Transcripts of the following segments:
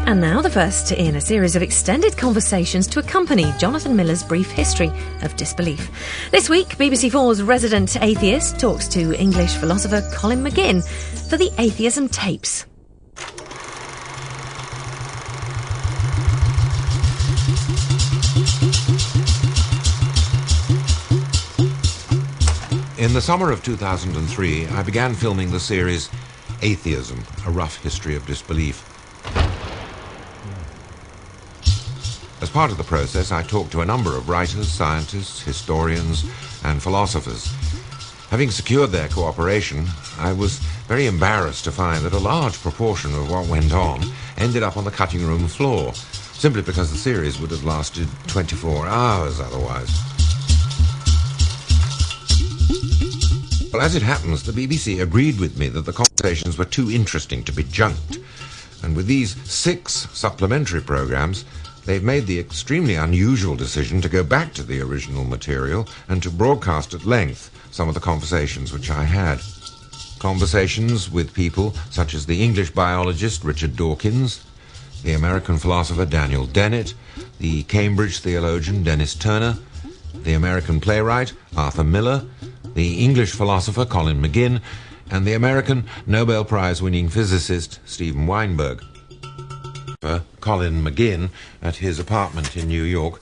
And now the first in a series of extended conversations to accompany Jonathan Miller's brief history of disbelief. This week, BBC4's resident atheist talks to English philosopher Colin McGinn for the Atheism Tapes. In the summer of 2003, I began filming the series Atheism, A Rough History of Disbelief. As part of the process, I talked to a number of writers, scientists, historians, and philosophers. Having secured their cooperation, I was very embarrassed to find that a large proportion of what went on ended up on the cutting room floor, simply because the series would have lasted 24 hours otherwise. Well, as it happens, the BBC agreed with me that the conversations were too interesting to be junked. And with these 6 supplementary programmes, they've made the extremely unusual decision to go back to the original material and to broadcast at length some of the conversations which I had. Conversations with people such as the English biologist Richard Dawkins, the American philosopher Daniel Dennett, the Cambridge theologian Dennis Turner, the American playwright Arthur Miller, the English philosopher Colin McGinn, and the American Nobel Prize-winning physicist Steven Weinberg. Colin McGinn, at his apartment in New York,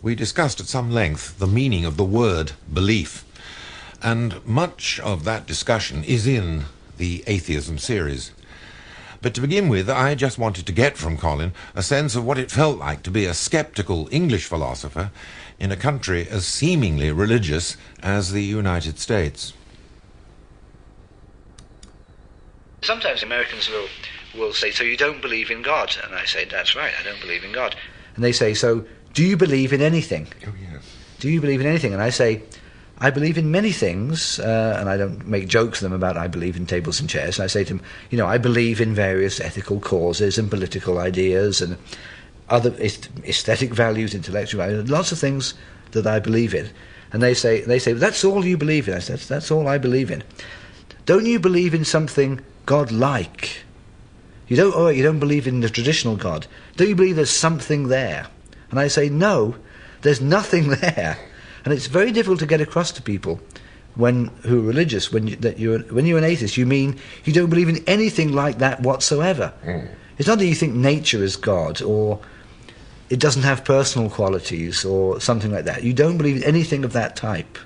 we discussed at some length the meaning of the word belief, and much of that discussion is in the Atheism series. But to begin with, I just wanted to get from Colin a sense of what it felt like to be a sceptical English philosopher in a country as seemingly religious as the United States. Sometimes Americans will say, so you don't believe in God? And I say, that's right, I don't believe in God. And they say, so do you believe in anything? Oh, yes. Do you believe in anything? And I say, I believe in many things, and I don't make jokes to them about I believe in tables and chairs. And I say to them, I believe in various ethical causes and political ideas and other aesthetic values, intellectual values, lots of things that I believe in. And they say, that's all you believe in. I said, that's all I believe in. Don't you believe in something God-like? You don't believe in the traditional God. Don't you believe there's something there? And I say, no, there's nothing there. And it's very difficult to get across to people who are religious, when you're an atheist, you mean you don't believe in anything like that whatsoever. It's not that you think nature is God, or it doesn't have personal qualities, or something like that. You don't believe in anything of that type.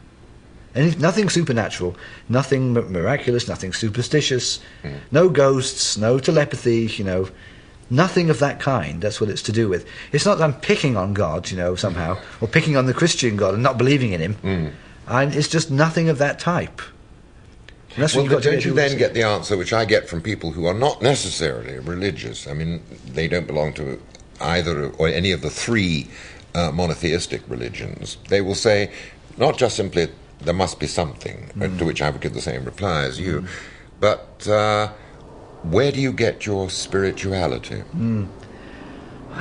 Nothing supernatural, nothing miraculous, nothing superstitious, no ghosts, no telepathy, nothing of that kind. That's what it's to do with. It's not that I'm picking on God, somehow, or picking on the Christian God and not believing in him. It's just nothing of that type. Well, but don't you then get the answer which I get from people who are not necessarily religious? I mean, they don't belong to either or any of the 3 monotheistic religions. They will say, not just simply, there must be something, to which I would give the same reply as you, but where do you get your spirituality?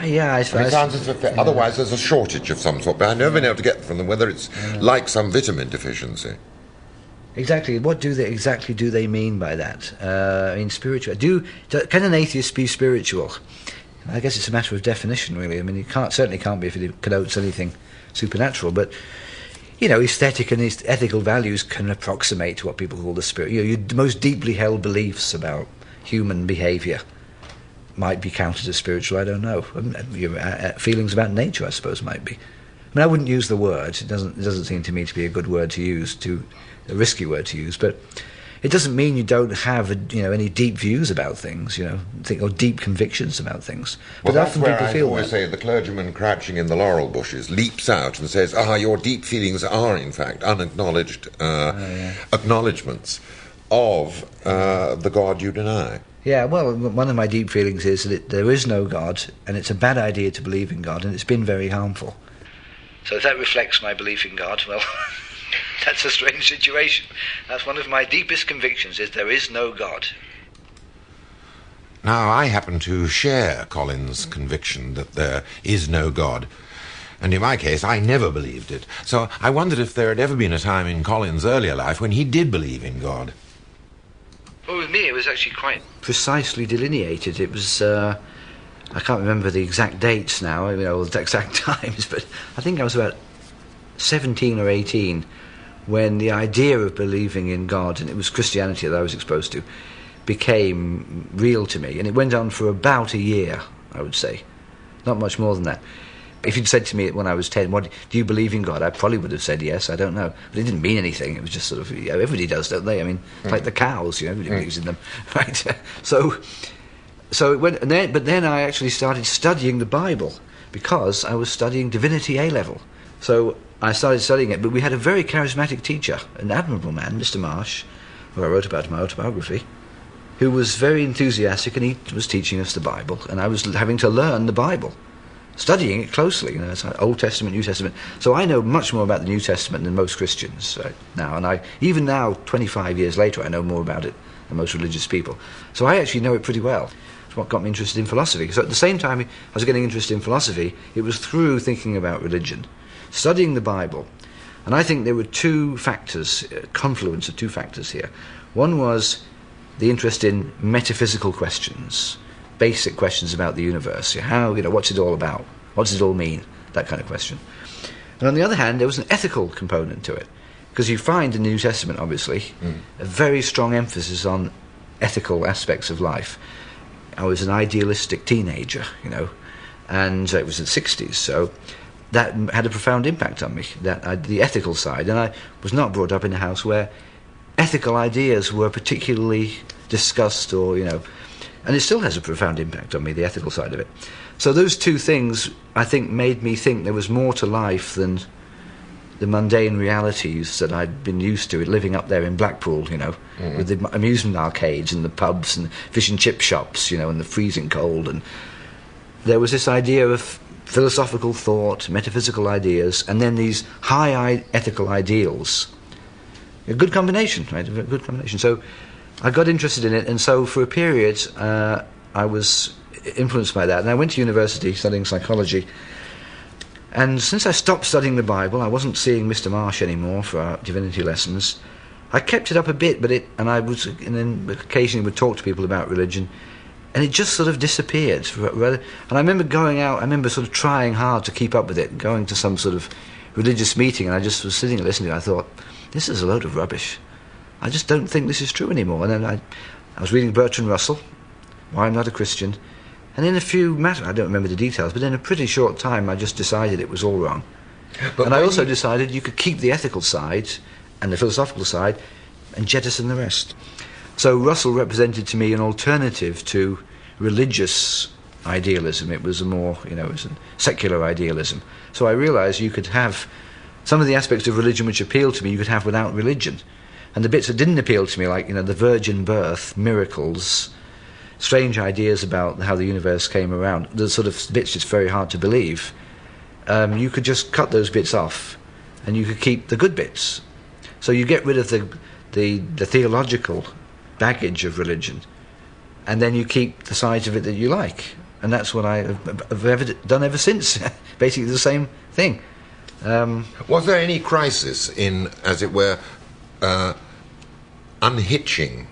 Yeah, I suppose. Otherwise, there's a shortage of some sort, but I've never been able to get from them whether it's like some vitamin deficiency. Exactly. What do they mean by that? Spiritual. Can an atheist be spiritual? I guess it's a matter of definition, really. I mean, certainly can't be if it connotes anything supernatural, but aesthetic and ethical values can approximate to what people call the spirit. Your most deeply held beliefs about human behaviour might be counted as spiritual, I don't know. Your feelings about nature, I suppose, might be. I wouldn't use the word. It doesn't seem to me to be a good word to use, a risky word to use, but it doesn't mean you don't have any deep views about things, or deep convictions about things. Well, but that's often where I always say the clergyman crouching in the laurel bushes leaps out and says, your deep feelings are, in fact, unacknowledged acknowledgements of the God you deny. Yeah, well, one of my deep feelings is that there is no God, and it's a bad idea to believe in God, and it's been very harmful. So if that reflects my belief in God, well, that's a strange situation. That's one of my deepest convictions, is there is no God. Now, I happen to share Colin's conviction that there is no God. And in my case, I never believed it. So I wondered if there had ever been a time in Colin's earlier life when he did believe in God. Well, with me, it was actually quite precisely delineated. It was I can't remember the exact dates now, the exact times, but I think I was about 17 or 18 when the idea of believing in God, and it was Christianity that I was exposed to, became real to me. And it went on for about a year, I would say. Not much more than that. If you'd said to me when I was 10, do you believe in God? I probably would have said yes, I don't know. But it didn't mean anything. It was just sort of, everybody does, don't they? I mean, like the cows, everybody believes in them, right? So it went, but then I actually started studying the Bible because I was studying Divinity A-level. So I started studying it, but we had a very charismatic teacher, an admirable man, Mr. Marsh, who I wrote about in my autobiography, who was very enthusiastic, and he was teaching us the Bible, and I was having to learn the Bible, studying it closely. It's like Old Testament, New Testament. So I know much more about the New Testament than most Christians now, and even now, 25 years later, I know more about it than most religious people. So I actually know it pretty well. It's what got me interested in philosophy. So at the same time I was getting interested in philosophy, it was through thinking about religion, studying the Bible. And I think there were two factors, confluence of two factors here. One was the interest in metaphysical questions, basic questions about the universe. What's it all about? What does it all mean? That kind of question. And on the other hand, there was an ethical component to it, because you find in the New Testament, obviously, a very strong emphasis on ethical aspects of life. I was an idealistic teenager, and it was the 60s, so that had a profound impact on me, the ethical side. And I was not brought up in a house where ethical ideas were particularly discussed and it still has a profound impact on me, the ethical side of it. So those two things, I think, made me think there was more to life than the mundane realities that I'd been used to, living up there in Blackpool, with the amusement arcades and the pubs and fish and chip shops, and the freezing cold. And there was this idea of philosophical thought, metaphysical ideas, and then these high ethical ideals. A good combination, right? A good combination. So I got interested in it, and so for a period I was influenced by that. And I went to university studying psychology. And since I stopped studying the Bible, I wasn't seeing Mr. Marsh anymore for our divinity lessons. I kept it up a bit, and then occasionally would talk to people about religion, and it just sort of disappeared. And I remember going out, sort of trying hard to keep up with it, going to some sort of religious meeting, and I just was sitting and listening to it. I thought, this is a load of rubbish. I just don't think this is true anymore. And then I was reading Bertrand Russell, Why I'm Not a Christian, and in I don't remember the details, but in a pretty short time I just decided it was all wrong. And I also decided you could keep the ethical side and the philosophical side and jettison the rest. So Russell represented to me an alternative to religious idealism. It was a more, it was a secular idealism. So I realised you could have some of the aspects of religion which appealed to me, you could have without religion. And the bits that didn't appeal to me, like, the virgin birth, miracles, strange ideas about how the universe came around, the sort of bits it's very hard to believe, you could just cut those bits off and you could keep the good bits. So you get rid of the theological baggage of religion, and then you keep the sides of it that you like. And that's what I have done ever since. Basically the same thing. Was there any crisis in, as it were, unhitching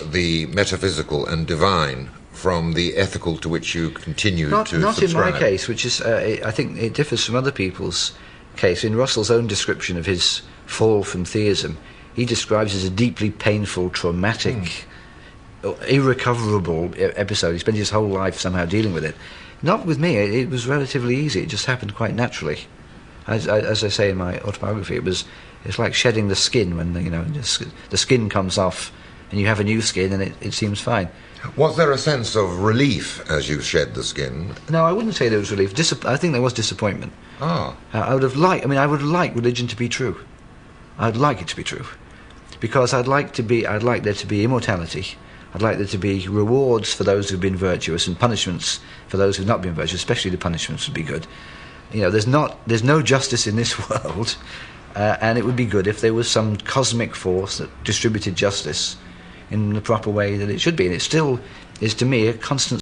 the metaphysical and divine from the ethical to which you continue to subscribe? Not in my case, which is, I think it differs from other people's case. In Russell's own description of his fall from theism, he describes it as a deeply painful, traumatic, irrecoverable episode. He spent his whole life somehow dealing with it. Not with me. It was relatively easy. It just happened quite naturally. As I say in my autobiography, it's like shedding the skin when the skin comes off and you have a new skin and it seems fine. Was there a sense of relief as you shed the skin? No, I wouldn't say there was relief. I think there was disappointment. Ah. I would have liked religion to be true. I'd like it to be true, because I'd like there to be immortality. I'd like there to be rewards for those who've been virtuous and punishments for those who've not been virtuous. Especially the punishments would be good. There's no justice in this world, and it would be good if there was some cosmic force that distributed justice in the proper way that it should be. And it still is, to me, a constant